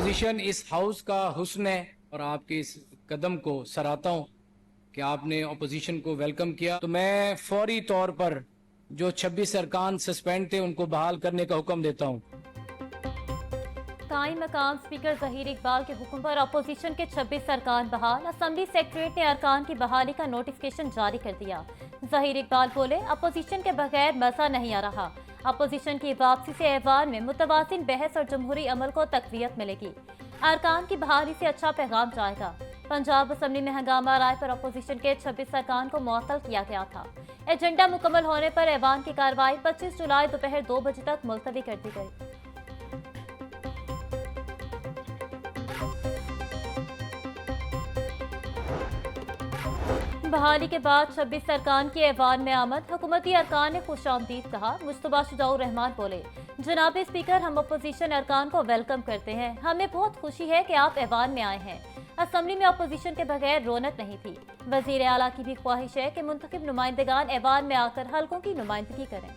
Opposition इस house का हुस्न है और आपके इस कदम को सराहता हूँ कि आपने अपोजिशन को वेलकम किया। तो मैं फौरी तौर पर जो 26 अरकान सस्पेंड थे उनको बहाल करने का हुक्म देता हूँ। कायम मकाम स्पीकर जहीर इकबाल के हुक्म पर अपोजिशन के 26 अरकान बहाल। असेंबली सेक्रेटरी ने अरकान की बहाली का नोटिफिकेशन जारी कर दिया। जहीर इकबाल बोले, अपोजिशन के बगैर मजा नहीं आ रहा। अपोजिशन की वापसी से ऐवान में मुतवाजिन बहस और जमहूरी अमल को तकवीत मिलेगी। अरकान की बहाली से अच्छा पैगाम जाएगा। पंजाब असेंबली में हंगामा राय पर अपोजिशन के 26 अरकान को मुअत्तल किया गया था। एजेंडा मुकम्मल होने पर ऐवान की कार्रवाई 25 जुलाई दोपहर 2 बजे तक मुलतवी कर दी गई। बहाली के बाद 26 अरकान की ऐवान में आमद। हुकूमती अरकान ने खुशामदीद कहा। मुस्तफा शुजाउर रहमान बोले, जनाब स्पीकर, हम अपोजिशन अरकान को वेलकम करते हैं। हमें बहुत खुशी है कि आप ऐवान में आए हैं। असेंबली में अपोजिशन के बगैर रौनक नहीं थी। वजीर आला की भी ख्वाहिश है कि मुंतखब नुमाइंदगान ऐवान में आकर हल्कों की नुमाइंदगी करें।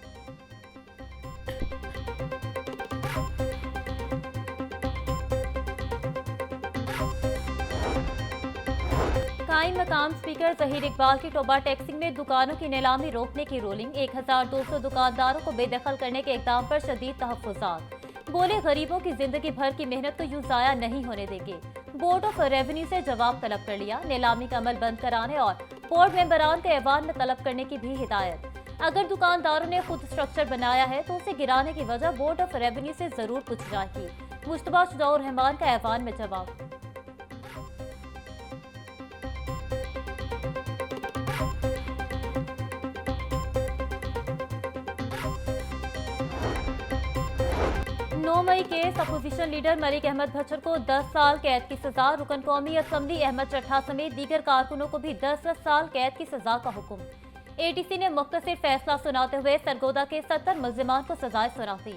कायम मकाम स्पीकर जहीर इकबाल की टोबा टैक्सिंग में दुकानों की नीलामी रोकने की रूलिंग। 1200 दुकानदारों को बेदखल करने के इक़दाम पर शदीद तहफ़्फ़ुज़ात। बोले, गरीबों की जिंदगी भर की मेहनत तो यूं ज़ाया नहीं होने देंगे। बोर्ड ऑफ रेवेन्यू से जवाब तलब कर लिया। नीलामी का अमल बंद कराने और बोर्ड मेंबरान को ऐवान में तलब करने की भी हिदायत। अगर दुकानदारों ने खुद स्ट्रक्चर बनाया है तो उसे गिराने की वजह बोर्ड ऑफ रेवेन्यू से जरूर पूछी जाएगी। मुस्तफा शुजाउर रहमान का ऐवान में जवाब। मई case. Opposition leader Malik Ahmad Bhachar को 10 साल कैद की सजा। रुकन कौमी असम्बली अहमद चट्ठा समेत दीगर कारकुनों को भी 10 साल कैद की सजा का हुक्म। एटीसी ने मुख्तसर फैसला सुनाते हुए सरगोदा के 70 मुल्जिमान को सजाएं सुना दी।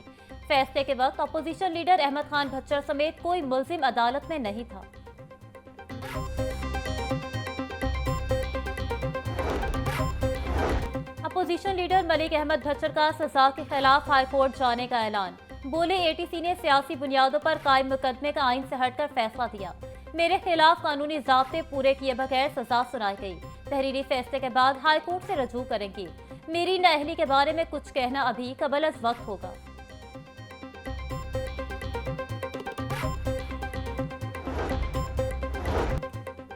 फैसले के वक्त अपोजिशन लीडर अहमद खान भच्चर समेत कोई मुल्जिम अदालत में नहीं था। अपोजिशन लीडर मलिक अहमद भच्चर का सजा के खिलाफ हाईकोर्ट जाने का ऐलान। बोले, एटीसी ने सियासी बुनियादों पर कायम मुकदमे का आइन से हटकर फैसला दिया। मेरे खिलाफ कानूनी ज़ाब्ते पूरे किए बगैर सजा सुनाई गई। तहरीरी फैसले के बाद हाईकोर्ट से रजू करेंगी। मेरी नाअहली के बारे में कुछ कहना अभी कबल अज वक्त होगा।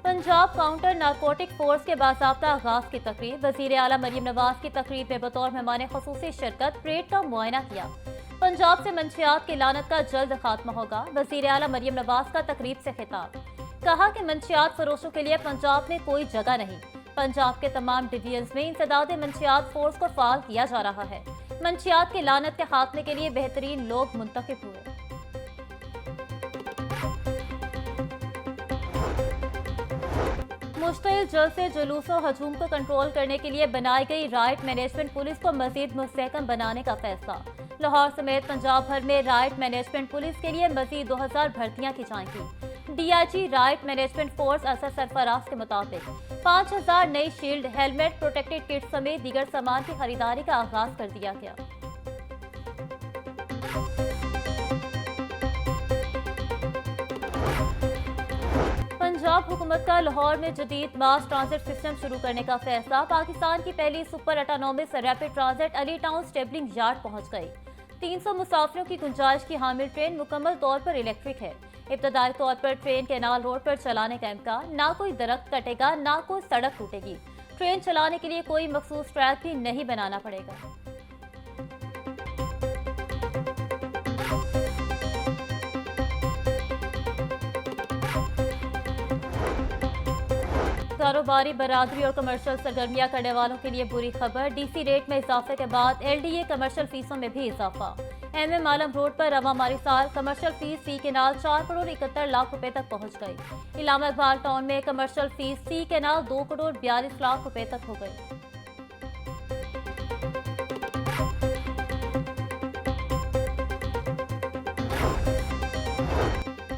पंजाब काउंटर नारकोटिक फोर्स के बाज़ाब्ता आगाज की तकरीब। वज़ीर आला मरियम नवाज की तकरीब में बतौर मेहमान ख़ुसूसी शिरकत। परेड का मुआयना किया। पंजाब से मंशियात की लानत का जल्द खात्मा होगा। वज़ीर आला मरियम नवाज का तकरीब से खिताब। कहा कि मंशियात फरोशों के लिए पंजाब में कोई जगह नहीं। पंजाब के तमाम डिवीजन्स में इंसदाद मंशियात फोर्स को फाल किया जा रहा है। मंशियात की लानत के खात्मे के लिए बेहतरीन लोग मुंतखब हुए। मुश्तिल जलसे जुलूसों हजूम को कंट्रोल करने के लिए बनाई गई राइट मैनेजमेंट पुलिस को मजीद मुस्तहकम बनाने का फैसला। लाहौर समेत पंजाब भर में राइट मैनेजमेंट पुलिस के लिए मजीद 2000 भर्तियां की जाएंगी। DIG right management force Asad Sarfaraz के मुताबिक 5000 नई शील्ड, हेलमेट, प्रोटेक्टेड किट समेत दीगर सामान की खरीदारी का आगाज कर दिया गया। पंजाब हुकूमत का लाहौर में जदीद मास ट्रांजिट सिस्टम शुरू करने का फैसला। पाकिस्तान की पहली super autonomous rapid transit Ali town स्टेबलिंग yard पहुंच गई। 300 मुसाफिरों की गुंजाइश की हामिल ट्रेन मुकम्मल तौर पर इलेक्ट्रिक है। इब्तदाई तौर पर ट्रेन कैनाल रोड पर चलाने का इम्कान। ना कोई दरख्त कटेगा, ना कोई सड़क टूटेगी। ट्रेन चलाने के लिए कोई मखसूस ट्रैक भी नहीं बनाना पड़ेगा। कारोबारी, बरादरी और कमर्शियल सरगर्मियां करने वालों के लिए बुरी खबर। डीसी रेट में इजाफे के बाद एलडीए कमर्शियल फीसों में भी इजाफा। एमएम आलम रोड पर रवा मारी साल कमर्शियल फीस सी कैनाल 4 करोड़ 71 लाख रुपए तक पहुंच गई। इलामा इकबाल टाउन में कमर्शियल फीस सी कैनाल 2 करोड़ 42 लाख रुपए तक हो गई।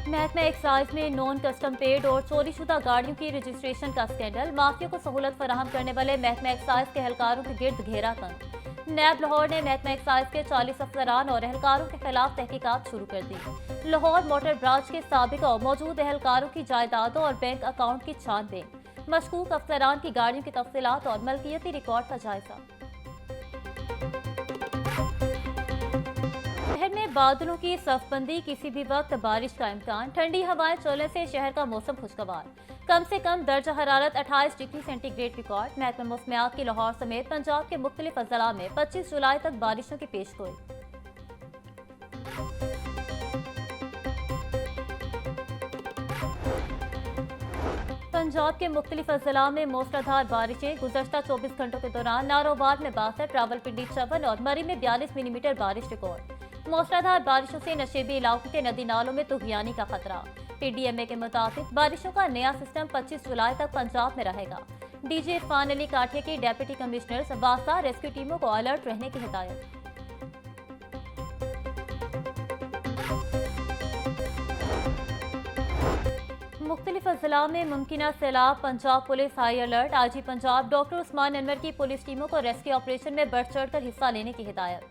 महकमा एक्साइज में नॉन कस्टम पेड और चोरीशुदा गाड़ियों की रजिस्ट्रेशन का स्कैंडल। माफिया को सहूलत फराहम करने वाले महकमा एक्साइज के एहलकारों के गिर्द घेरा तंग। नैब लाहौर ने महकमा एक्साइज के 40 अफसरान और एहलकारों के खिलाफ तहकीकात शुरू कर दी। लाहौर मोटर ब्रांच के साबिक और मौजूद एहलकारों की जायदादों और बैंक अकाउंट की छानबीन, मशकूक अफसरान की गाड़ियों की तफसीलात और मलकियती रिकॉर्ड का जायजा। शहर में बादलों की सफबंदी, किसी भी वक्त बारिश का इम्कान, ठंडी हवाएं चलने से शहर का मौसम खुशगवार। कम से कम दर्जा हरारत 28 डिग्री सेंटीग्रेड रिकॉर्ड। महकमा मौसमियात की लाहौर समेत पंजाब के मुख्तलिफ अजला में 25 जुलाई तक बारिशों की पेशगोई। पंजाब के मुख्तलिफ अजला में मूसलाधार बारिशें। गुज़श्ता 24 घंटों के दौरान नारोवाल में 62, रावलपिंडी 54 और मरी में 42 मिलीमीटर बारिश रिकॉर्ड। मूसलाधार बारिशों से नशेबी इलाकों के नदी नालों में तुगयानी का खतरा। PDMA के मुताबिक बारिशों का नया सिस्टम 25 जुलाई तक पंजाब में रहेगा। डीजी इरफान अली काठिया की डेप्यूटी कमिश्नर वासा रेस्क्यू टीमों को अलर्ट रहने की हिदायत। मुख्तलिफ अजला में मुमकिना सैलाब, Punjab police high alert. IG Punjab doctor Usman Anwar की पुलिस टीमों को रेस्क्यू ऑपरेशन में बढ़ चढ़कर हिस्सा लेने की हिदायत।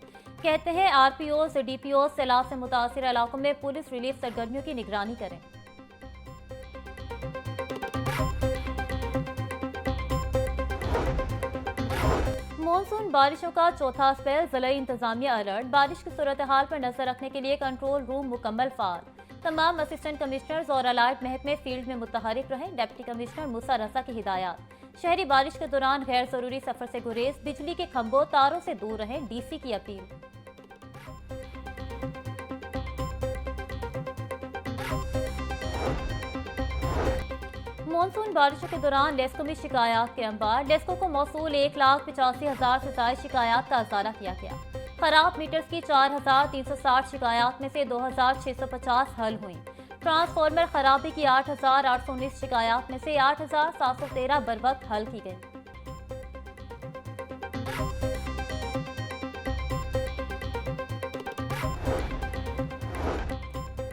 कहते हैं RPOs, DPOs सैलाब से मुतासिर इलाकों में पुलिस रिलीफ सरगर्मियों की निगरानी करें। मॉनसून बारिशों का चौथा स्पेल, ज़िला इंतजामिया अलर्ट। बारिश की सूरत हाल पर नजर रखने के लिए कंट्रोल रूम मुकम्मल फाल। तमाम असिस्टेंट कमिश्नर्स और अलाइड महकमे फील्ड में मुतहरिक रहें। डिप्टी कमिश्नर मूसा रसा की हिदायत। शहरी बारिश के दौरान गैर जरूरी सफर से गुरेज, बिजली के खंभों तारों से दूर रहें, DC की अपील। मॉनसून बारिशों के दौरान लेस्को में शिकायत के अंबार। लेस्को को मौसूल 1,85,000 से ज्यादा शिकायत का अजाला किया गया। खराब मीटर्स की 4,360 शिकायत में से 2,650 हल हुई। ट्रांसफार्मर खराबी की 8,819 शिकायत में से 8,713 बर वक्त हल की गई।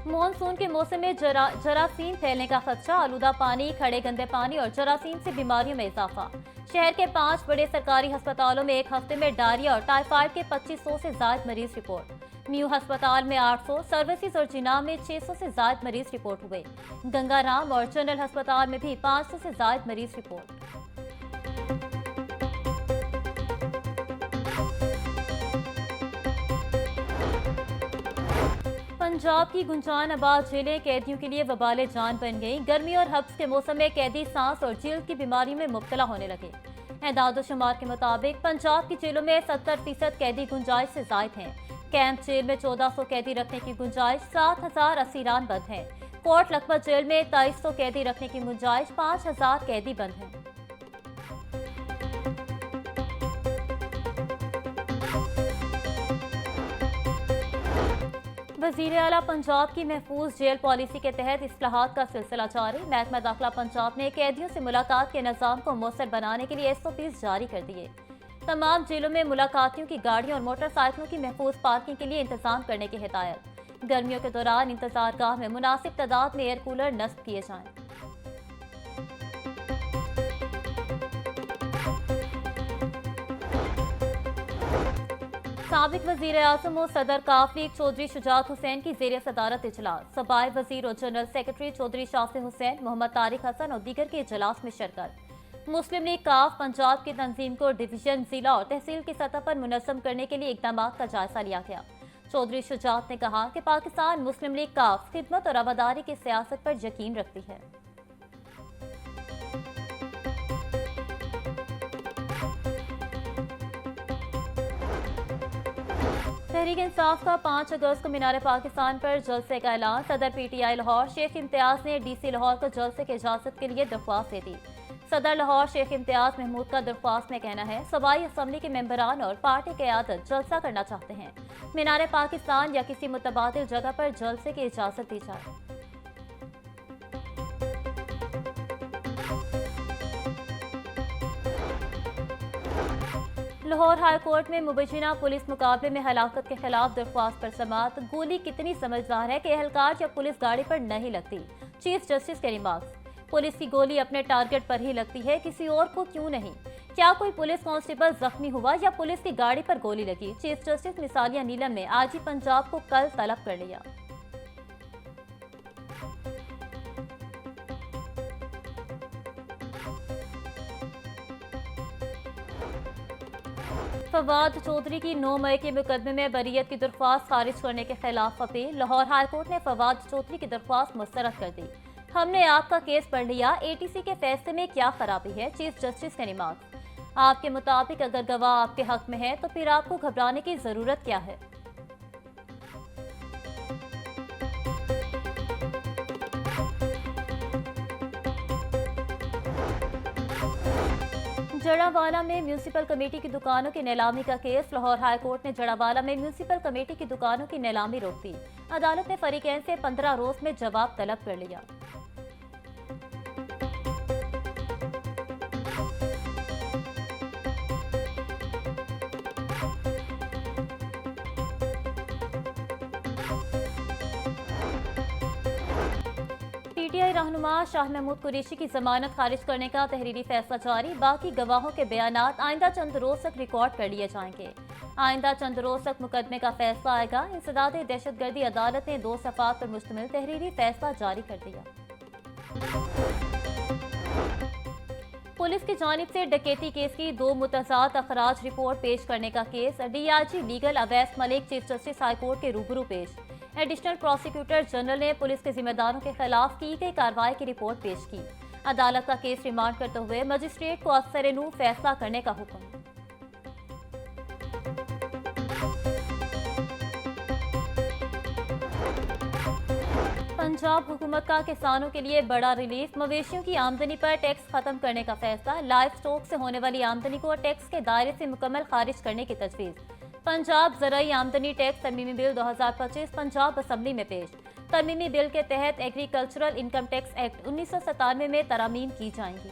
मॉनसून के मौसम में जरासीम फैलने का खदशा। आलूदा पानी, खड़े गंदे पानी और जरासीम से बीमारियों में इजाफा। शहर के 5 बड़े सरकारी अस्पतालों में एक हफ्ते में डायरिया और टाइफाइड के 2500 से ज्यादा मरीज रिपोर्ट। म्यू अस्पताल में 800, सर्विसेज और जिना में 600 से ज्यादा मरीज रिपोर्ट हुए। गंगाराम और जनरल अस्पताल में भी 500 से ज्यादा मरीज रिपोर्ट। पंजाब की गुंजान आबाद जेलें कैदियों के लिए वबाले जान बन गई। गर्मी और हब्स के मौसम में कैदी सांस और जिल्द की बीमारी में मुब्तला होने लगे। एदाद शुमार के मुताबिक पंजाब की जेलों में 70% कैदी गुंजाइश से जायद हैं। कैंप जेल में 1400 कैदी रखने की गुंजाइश, 7000 असीरान बंद हैं। कोर्ट लखपत जेल में 2300 कैदी रखने की गुंजाइश, 5000 कैदी बंद हैं। वज़ीर आला पंजाब की महफूज जेल पॉलिसी के तहत इस्लाहात का सिलसिला जारी। महकमा दाखिला पंजाब ने कैदियों से मुलाकात के निज़ाम को मौसर बनाने के लिए SOPs जारी कर दिए। तमाम जेलों में मुलाकातियों की गाड़ियों और मोटरसाइकिलों की महफूज पार्किंग के लिए इंतजाम करने की हिदायत। गर्मियों के दौरान इंतजार गाह में मुनासिब तादाद में एयर कूलर नस्ब किए जाएं। साबिक वज़ीर आज़म और सदर काफलीग चौधरी शुजात हुसैन की ज़ेर सदारत इजलास। सबाई वज़ीर और जनरल सेक्रेटरी चौधरी शाफी हुसैन, मोहम्मद तारिक हसन और दीगर के इजलास में शिरकत। मुस्लिम लीग काफ पंजाब की तंजीम को डिवीजन, जिला और तहसील की सतह पर मुनज़्ज़म करने के लिए इक़दाम का जायजा लिया गया। चौधरी शुजात ने कहा कि पाकिस्तान मुस्लिम लीग काफ खिदमत और आबादारी की सियासत पर यकीन रखती है। तहरीक इंसाफ का 5 अगस्त को मीनार पाकिस्तान पर जलसे का ऐलान। सदर PTI लाहौर शेख इम्तियाज ने DC लाहौर को जलसे की इजाजत के लिए दरख्वास्त दे दी। सदर लाहौर शेख इम्तियाज महमूद का दरख्वास्त में कहना है, सूबाई असम्बली के मेंबरान और पार्टी क़यादत जलसा करना चाहते हैं। मीनार पाकिस्तान या किसी मुतबादिल जगह पर जलसे की इजाजत दी जाए। लाहौर हाई कोर्ट में मुबैना पुलिस मुकाबले में हलाकत के खिलाफ दरख्वास्त पर समाअत। गोली कितनी समझदार है कि एहलकार या पुलिस गाड़ी पर नहीं लगती। चीफ जस्टिस के रिमार्क्स। पुलिस की गोली अपने टारगेट पर ही लगती है, किसी और को क्यों नहीं। क्या कोई पुलिस कांस्टेबल जख्मी हुआ या पुलिस की गाड़ी पर गोली लगी? चीफ जस्टिस मिसालिया नीलम ने आईजी पंजाब को कल तलब कर लिया। फवाद चौधरी की 9 मई के मुकदमे में बरीयत की दरख्वास्त खारिज करने के खिलाफ अपील। लाहौर हाईकोर्ट ने फवाद चौधरी की दरख्वास्त मुस्तरद कर दी। हमने आपका केस पढ़ लिया, एटीसी के फैसले में क्या खराबी है? चीफ जस्टिस के रिमार्क। आपके मुताबिक अगर गवाह आपके हक में है तो फिर आपको घबराने की जरूरत क्या है? जड़ावाला में म्यूनिसिपल कमेटी की दुकानों की नीलामी का केस। लाहौर हाईकोर्ट ने जड़ावाला में म्यूनिसिपल कमेटी की दुकानों की नीलामी रोक दी। अदालत ने फरीकैन से 15 रोज में जवाब तलब कर लिया। पीटीआई रहनुमा शाह महमूद कुरैशी की जमानत खारिज करने का तहरीरी फैसला जारी। बाकी गवाहों के बयानात आइंदा चंद रोज तक रिकॉर्ड कर लिए जाएंगे। आइंदा चंद रोज तक मुकदमे का फैसला आएगा। इंसदाद दहशतगर्दी अदालत ने 2 सफ़ात पर मुश्तमिल तहरीरी फैसला जारी कर दिया। पुलिस की जानिब से डकैती केस की 2 मुतज़ाद अखराज रिपोर्ट पेश करने का case. DIG legal Awais Malik chief justice high court के रूबरू पेश। एडिशनल प्रोसिक्यूटर जनरल ने पुलिस के जिम्मेदारों के खिलाफ की गई कार्रवाई की रिपोर्ट पेश की। अदालत का केस रिमांड करते हुए मजिस्ट्रेट को अफसर-ए-नू फैसला करने का हुक्म। पंजाब हुकूमत का किसानों के लिए बड़ा रिलीफ। मवेशियों की आमदनी पर टैक्स खत्म करने का फैसला। लाइव स्टॉक से होने वाली आमदनी को टैक्स के दायरे से मुकम्मल खारिज करने की तजवीज़। पंजाब ज़राई आमदनी टैक्स तरमीमी बिल 2025 पंजाब असम्बली में पेश। तरमीमी बिल के तहत एग्रीकल्चरल इनकम टैक्स एक्ट 1997 में तरमीम की जाएंगी।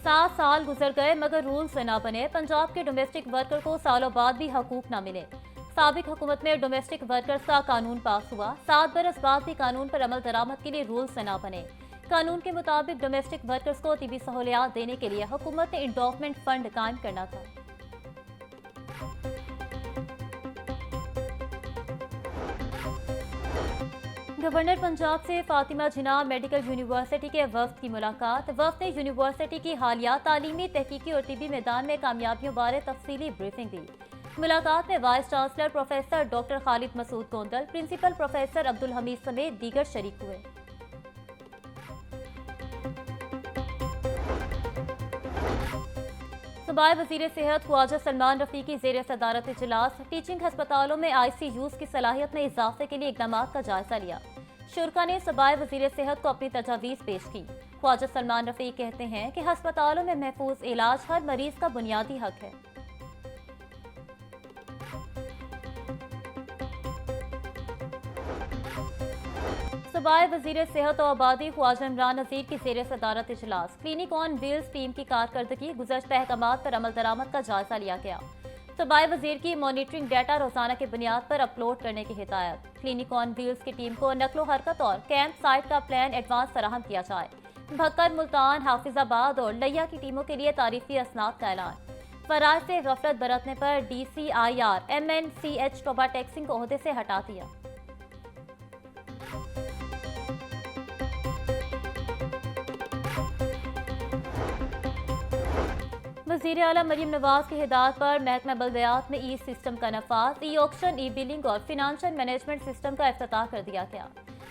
सात साल गुजर गए मगर रूल्स न बने। पंजाब के डोमेस्टिक वर्कर को सालों बाद भी हकूक न मिले। साबिक हुकूमत में डोमेस्टिक वर्कर्स का कानून पास हुआ। 7 बरस बाद भी कानून पर अमल दरामद के लिए रूल्स न बने। कानून के मुताबिक डोमेस्टिक वर्कर्स को तिबी सहूलियात देने के लिए हुकूमत ने इंडोवमेंट फंड कायम करना था। गवर्नर पंजाब से फातिमा जिन्ना मेडिकल यूनिवर्सिटी के वफ्द की मुलाकात। वफ्द ने यूनिवर्सिटी की हालिया तालीमी, तहकीकी और तिबी मैदान में कामयाबियों बारे तफसीली ब्रीफिंग दी। मुलाकात में vice chancellor professor doctor Khalid Masood Gondal, principal professor Abdul Hameed समेत दीगर शरीक हुए। सूबाई वज़ीर सेहत ख्वाजा सलमान रफ़ी की ज़ेर सदारत इजलास। टीचिंग हस्पतालों में ICUs की सलाहियत में इजाफे के लिए इक़दाम का जायजा लिया। शुरा ने सूबाई वज़ीर सेहत को अपनी तजावीज़ पेश की। ख्वाजा सलमान रफ़ी कहते हैं कि हस्पतालों में महफूज इलाज हर मरीज का बुनियादी हक है। सूबाई वज़ीर सेहत और आबादी ख्वाजा इमरान नज़ीर की ज़ेर सदारत इजलास। क्लिनिक ऑन व्हील्स टीम की कारकर्दगी, गुज़श्ता अहकामात पर अमल दरामद का जायजा लिया गया। सूबाई वज़ीर की मॉनिटरिंग डाटा रोजाना की बुनियाद पर अपलोड करने की हिदायत। क्लिनिक ऑन व्हील्स की टीम को नकलो हरकत और कैंप साइट का प्लान एडवांस फराहम किया जाए। भक्कर, मुल्तान, हाफिजाबाद और लिया की टीमों के लिए तारीफी असनाद का ऐलान। फराज से गफलत बरतने पर DCIR MNCH टोबा टैक्सिंग को ओहदे से हटा दिया। वज़ीर आला मरीम नवाज की हिदायत पर महकमा बल्दियात में सिस्टम का नफाज, ऑक्शन, बिलिंग और फिनेंशियल मैनेजमेंट सिस्टम का इफ्तिताह कर दिया गया।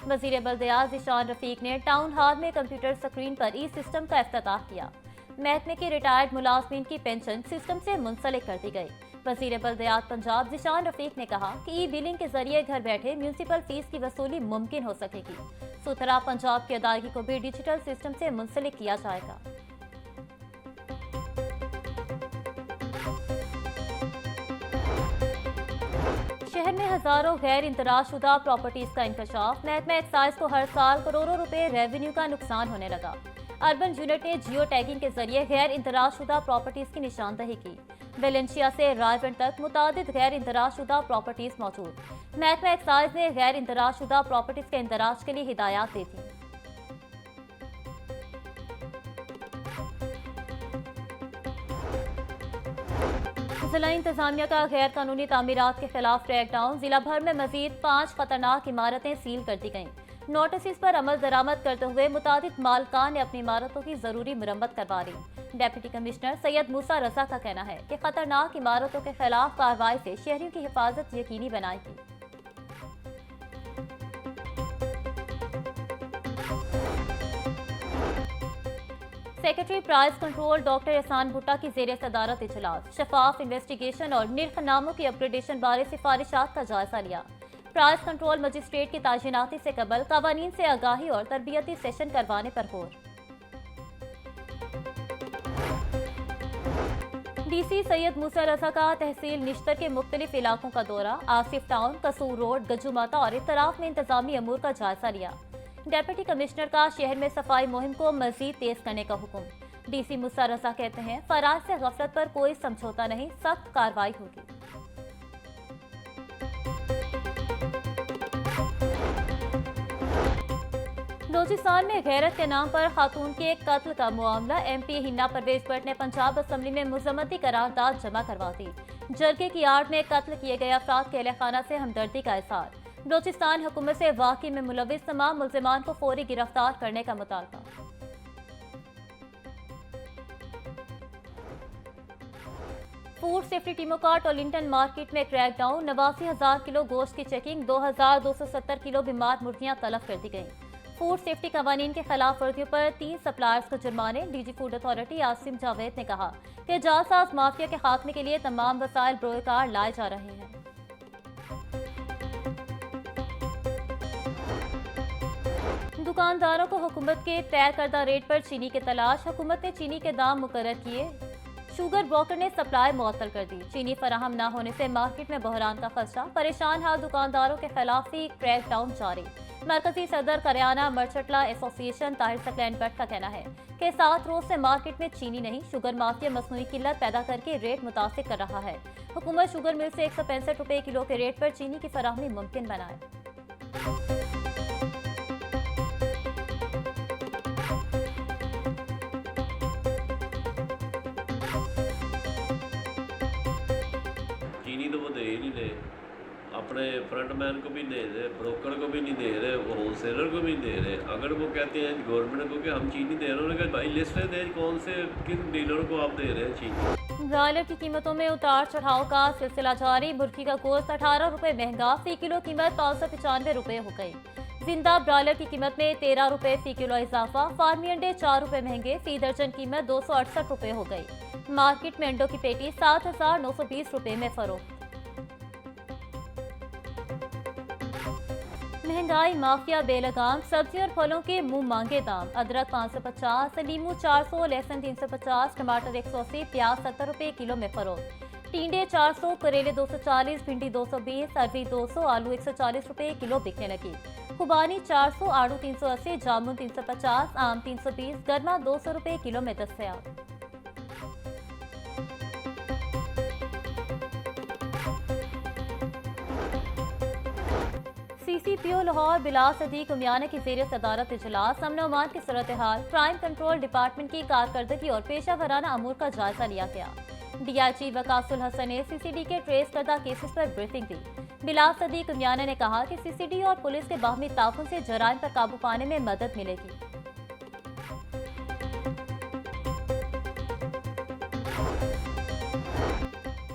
वज़ीर बल्दियात ज़ीशान रफ़ीक ने टाउन हॉल में कंप्यूटर स्क्रीन पर सिस्टम का इफ्तिताह किया। महकमे के रिटायर्ड मुलाजमीन की पेंशन सिस्टम से मुंसलिक कर दी गई। वज़ीर बल्दियात पंजाब ज़ीशान रफ़ीक ने कहा कि बिलिंग के जरिए घर बैठे म्यूनसिपल फीस की वसूली मुमकिन हो सकेगी। सुतरा पंजाब की अदायगी को भी डिजिटल सिस्टम से मुंसलिक किया जाएगा। शहर में हजारों गैर इंतराजशुदा प्रॉपर्टीज का इंकशाफ। महकमा एक्साइज को हर साल करोड़ों रुपए रेवेन्यू का नुकसान होने लगा। अर्बन यूनिट ने जियो टैगिंग के जरिए गैर इंतराजशुदा प्रॉपर्टीज की निशानदही की। वेलेंशिया से रायगढ़ तक मुतादिद गैर इंदराजशुदा प्रॉपर्टीज मौजूद। महकमा एक्साइज ने गैर इंदराजशुदा प्रॉपर्टीज के इंदराज के लिए हिदायत दी थी। जिला इंतजामिया का गैर कानूनी तामीरात के खिलाफ क्रैकडाउन। जिला भर में मजीद 5 खतरनाक इमारतें सील कर दी गईं। नोटिस पर अमल दरामद करते हुए मुतादिद मालकान ने अपनी इमारतों की जरूरी मुरम्मत करवा ली। डेप्यूटी कमिश्नर सैयद मूसा रजा का कहना है कि खतरनाक इमारतों के खिलाफ कार्रवाई से शहरियों की हिफाजत यकीनी बनाएगी। सेक्रेटरी प्राइस कंट्रोल डॉक्टर एहसान भुट्टा की जेर सदारत इजलास। शफाफ इन्वेस्टिगेशन और निर्खनामों की अपग्रेडेशन बारे सिफारिशात का जायजा लिया। प्राइस कंट्रोल मजिस्ट्रेट की तायिनाती से कबल कवानीन से आगाही और तरबियती सेशन करवाने पर गौर। डीसी सैयद मूसा रजा का तहसील निश्तर के मुख्तलिफ इलाकों का दौरा। आसिफ टाउन, कसूर रोड, गज्जूमाता और इतराफ में इंतजामी अमूर का जायजा लिया। डेप्यूटी कमिश्नर का शहर में सफाई मुहिम को मजीद तेज करने का हुक्म। डीसी मूसा रजा कहते हैं फराज से गफलत पर कोई समझौता नहीं, सख्त कार्रवाई होगी। बलूचिस्तान में गैरत के नाम पर खातून के कत्ल का मामला। MP हिना परवेज भट्ट ने पंजाब असम्बली में मुजम्मती करारदाद जमा करवा दी। जरगे की आड़ में कत्ल किए गए अफराद के अहलखाना से हमदर्दी का इज़हार। बलूचिस्तान हुकूमत से वाक़ई में मुलविस तमाम मुल्ज़िमान को फौरी गिरफ्तार करने का मुतालबा। फूड सेफ्टी टीमों का टोलिंगटन मार्केट में क्रैकडाउन। 89,000 किलो गोश्त की चेकिंग। 2,270 किलो बीमार मुर्गियां तलब कर दी गईं। फूड सेफ्टी कवानीन के खिलाफ वर्जियों पर 3 सप्लायर्स को जुर्माने। DG food authority Asim Javed ने कहा कि जालसाज माफिया के खात्मे के लिए तमाम वसाइल बरोकार लाए जा रहे हैं। दुकानदारों को हुकूमत के तय करदा रेट पर चीनी की तलाश। हुकूमत ने चीनी के दाम मुकर्रर किए। शुगर ब्रोकर ने सप्लाई मुअत्तल कर दी। चीनी फराहम न होने से मार्केट में बहरान का खदशा। परेशान हाल दुकानदारों के खिलाफ भी क्रैकडाउन जारी। मरकजी सदर करियाना मर्चेंटला एसोसिएशन ताहिर सकलैन भट्ट का कहना है कि 7 रोज से मार्केट में चीनी नहीं। शुगर माफिया मसनूई किल्लत पैदा करके रेट मुतासिर कर रहा है। हुकूमत शुगर मिल से 165 रुपए किलो के रेट पर चीनी की फराहमी मुमकिन बनाए। चीनी तो वो दे ही नहीं रहे, अपने फ्रंटमैन को भी नहीं दे रहे, ब्रोकर को भी नहीं दे रहे, वो होलसेलर को भी नहीं दे रहे। अगर वो कहते हैं गवर्नमेंट को कि हम चीनी दे रहे हैं, उन्होंने कहा भाई लिस्ट में दें कौन से किन डीलर को आप दे रहे हैं चीनी। ब्रॉयलर की कीमतों में उतार चढ़ाव का सिलसिला जारी। मुर्गी का गोश्त 18 रुपए महंगा। फी किलो कीमत 595 रुपए हो गई। जिंदा ब्रॉयलर की कीमत में 13 रुपए फी किलो इजाफा। फार्मी अंडे 4 रुपए महंगे। फी दर्जन कीमत 268 रुपए हो गई। मार्केट में अंडों की पेटी 7,920 रुपए में फरोख्त। महंगाई माफिया बेलगाम। सब्जी और फलों के मुंह मांगे दाम। अदरक 550, नींबू 400, लहसुन 350, टमाटर 180, प्याज 70 रुपए किलो में फरोख्त। टिंडे 400, करेले 240, भिंडी 220, अरवी 200, आलू 140 रुपए किलो बिकने लगी। खुबानी 400, आड़ू 380, जामुन 350, आम 320, गरमा 200 रुपए किलो में दस्तयाब। CCPO लाहौर बिलाल सदीक उमियाना की जेर सदारत इजलास। अमन अमान की सूरत हाल, क्राइम कंट्रोल डिपार्टमेंट की कारकर्दगी और पेशा वराना अमूर का जायजा लिया गया। DIG वकासुल हसन ने CCD के ट्रेस करदा केसेस पर ब्रीफिंग दी। बिलाल सदीक उमियाना ने कहा कि CCD और पुलिस के बाहमी ताउन से जराइम पर काबू पाने में मदद मिलेगी।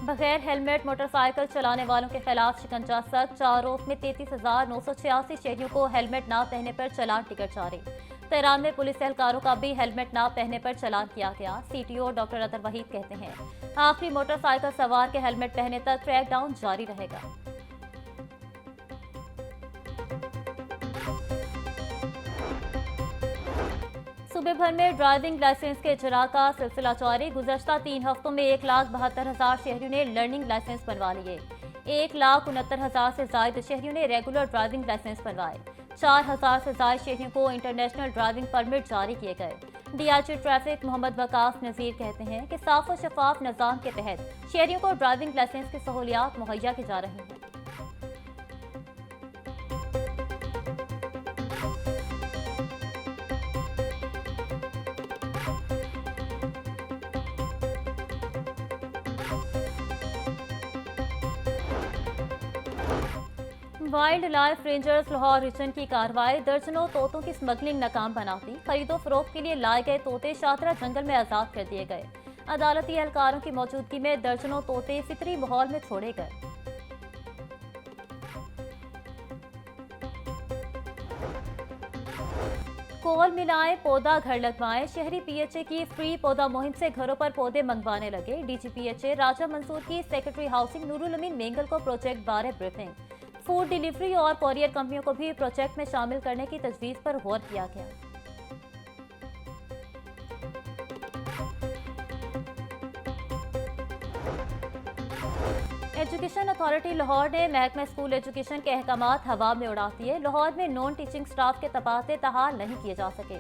बगैर हेलमेट मोटरसाइकिल चलाने वालों के खिलाफ शिकंजा सख्त। 4 रोज में 33,986 शहरियों को हेलमेट ना पहनने पर चालान टिकट जारी। तेहरान में पुलिस एहलकारों का भी हेलमेट ना पहनने पर चालान किया गया। CTO डॉक्टर अतर वहीद कहते हैं आखिरी मोटरसाइकिल सवार के हेलमेट पहनने तक क्रैकडाउन जारी रहेगा। सूबे भर में ड्राइविंग लाइसेंस के इजरा का सिलसिला जारी। गुज़श्ता 3 हफ्तों में 1,72,000 शहरियों ने लर्निंग लाइसेंस बनवा लिए। 1,69,000 से ज्यादा शहरियों ने रेगुलर ड्राइविंग लाइसेंस बनवाए। 4,000 से ज्यादा शहरियों को इंटरनेशनल ड्राइविंग परमिट जारी किए गए। डीआईजी ट्रैफिक मोहम्मद वकास नजीर कहते हैं कि साफ और शफाफ निज़ाम के तहत शहरियों को ड्राइविंग लाइसेंस की सहूलियात मुहैया की जा रही हैं। Wildlife rangers Lahore region की कार्रवाई दर्जनों तोतों की स्मगलिंग नाकाम बनाती। खरीदो फरोख्त के लिए लाए गए तोते शाहतरा जंगल में आजाद कर दिए गए। अदालती एहलकारों की मौजूदगी में दर्जनों तोते फितरी माहौल में छोड़े गए। कोल मिलाएं, पौधा घर लगवाएं। शहरी पीएचए की फ्री पौधा मुहिम से घरों पर पौधे मंगवाने लगे। डीजी पीएचए राजा मंसूर की सेक्रेटरी हाउसिंग नूरुल अमीन मेंगल को प्रोजेक्ट बारे ब्रीफिंग। फूड डिलीवरी और कोरियर कंपनियों को भी प्रोजेक्ट में शामिल करने की तजवीज़ पर गौर किया गया। एजुकेशन अथॉरिटी लाहौर ने महकमा स्कूल एजुकेशन के अहकामात हवा में उड़ा दिए। लाहौर में नॉन टीचिंग स्टाफ के तबादले तहाल नहीं किए जा सके।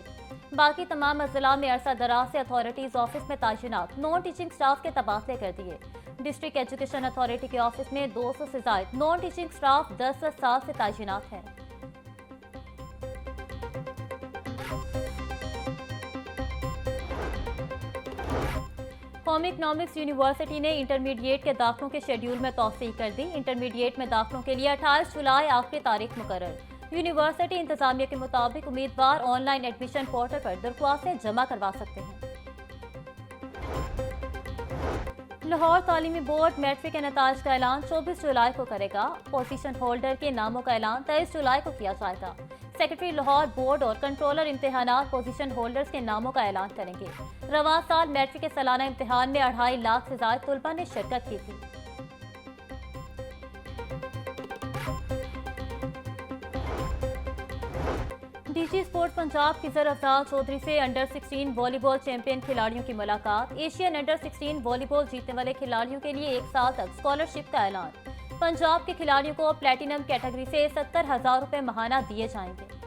बाकी तमाम अजला में अरसा दराज से अथॉरिटीज ऑफिस में तैनात नॉन टीचिंग स्टाफ के तबादले कर दिए। डिस्ट्रिक्ट एजुकेशन अथॉरिटी के ऑफिस में 200 से ज्यादा नॉन टीचिंग स्टाफ 10 साल से तैनात है। कौमी इकनॉमिक्स यूनिवर्सिटी ने इंटरमीडिएट के दाखिलों के शेड्यूल में तौसीह कर दी। इंटरमीडिएट में दाखिलों के लिए 28 जुलाई आखिरी तारीख मुकर्रर। यूनिवर्सिटी इंतजामिया के मुताबिक उम्मीदवार ऑनलाइन एडमिशन पोर्टल पर दरख्वास्तें जमा करवा सकते हैं। लाहौर तालीमी बोर्ड मैट्रिक के नताज का ऐलान 24 जुलाई को करेगा। पोजीशन होल्डर के नामों का ऐलान 23 जुलाई को किया जाएगा। सेक्रेटरी लाहौर बोर्ड और कंट्रोलर इम्तिहानात पोजीशन होल्डर्स के नामों का ऐलान करेंगे। रवां साल मैट्रिक के सालाना इम्तिहान में 2.5 लाख से ज्यादा तलबा ने शिरकत की थी। डीजी स्पोर्ट्स पंजाब खिजर अफजाल चौधरी से अंडर 16 वॉलीबॉल चैंपियन खिलाड़ियों की मुलाकात। एशियन अंडर 16 वॉलीबॉल जीतने वाले खिलाड़ियों के लिए 1 साल तक स्कॉलरशिप का ऐलान। पंजाब के खिलाड़ियों को प्लेटिनम कैटेगरी से 70,000 रुपए माहाना दिए जाएंगे।